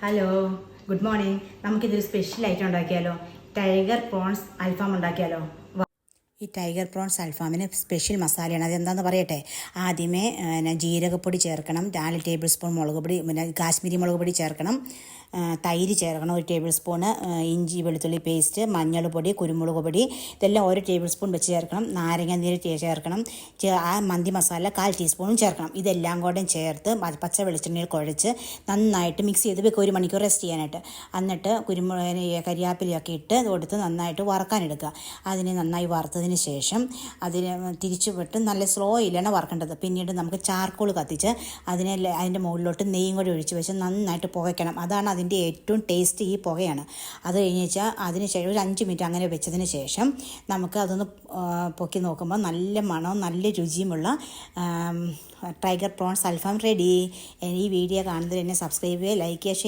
Hello, good morning. നമുക്കിതൊരു special item ഉണ്ടാക്കിയാലോ? Tiger prawns അൽഫാം ഉണ്ടാക്കിയാലോ? ഈ ടൈഗർ പ്രോൺസ് അൽഫാമിന് സ്പെഷ്യൽ മസാലയാണ്. അതെന്താണെന്ന് പറയട്ടെ. ആദ്യമേ ജീരകപ്പൊടി ചേർക്കണം, 4 ടേബിൾ സ്പൂൺ മുളക് പൊടി, പിന്നെ കാശ്മീരി മുളക് പൊടി ചേർക്കണം, തൈര് ചേർക്കണം 1 ടേബിൾ സ്പൂണ്, ഇഞ്ചി വെളുത്തുള്ളി പേസ്റ്റ്, മഞ്ഞൾപ്പൊടി, കുരുമുളക് പൊടി, ഇതെല്ലാം 1 ടേബിൾ സ്പൂൺ വെച്ച് ചേർക്കണം. നാരങ്ങ നീര് ചേർക്കണം. ആ മന്തി മസാല 1/4 ടീസ്പൂണും ചേർക്കണം. ഇതെല്ലാം കൂടെ ചേർത്ത് പച്ച വെളിച്ചെണ്ണയിൽ കുഴച്ച് നന്നായിട്ട് മിക്സ് ചെയ്ത് വെക്കുക, 1 മണിക്കൂർ റെസ്റ്റ് ചെയ്യാനായിട്ട്. എന്നിട്ട് കരിയാപ്പിലൊക്കെ ഇട്ട് കൊടുത്ത് നന്നായിട്ട് വറക്കാനെടുക്കുക. അതിനെ നന്നായി വറുത്തതിന് ശേഷം അതിനെ തിരിച്ചു വിട്ട് നല്ല സ്ലോയിലാണ് വറക്കേണ്ടത്. പിന്നീട് നമുക്ക് ചാർക്കോൾ കത്തിച്ച് അതിൻ്റെ മുകളിലോട്ട് നെയ്യും കൂടി ഒഴിച്ച് വെച്ച് നന്നായിട്ട് പുകയ്ക്കണം. അതാണ് അതിൻ്റെ ഏറ്റവും ടേസ്റ്റ്, ഈ പുകയാണ്. അത് കഴിഞ്ഞ് വെച്ചാൽ അതിന് ശേഷം ഒരു 5 മിനിറ്റ് അങ്ങനെ വെച്ചതിന് ശേഷം നമുക്ക് അതൊന്ന് പൊക്കി നോക്കുമ്പോൾ നല്ല മണവും നല്ല രുചിയുമുള്ള ടൈഗർ പ്രോൺസ് അൽഫാം റെഡി. ഈ വീഡിയോ കാണുന്നതിന് എന്നെ സബ്സ്ക്രൈബ് ചെയ്യുക, ലൈക്ക് ചെയ്യുക, ഷെയർ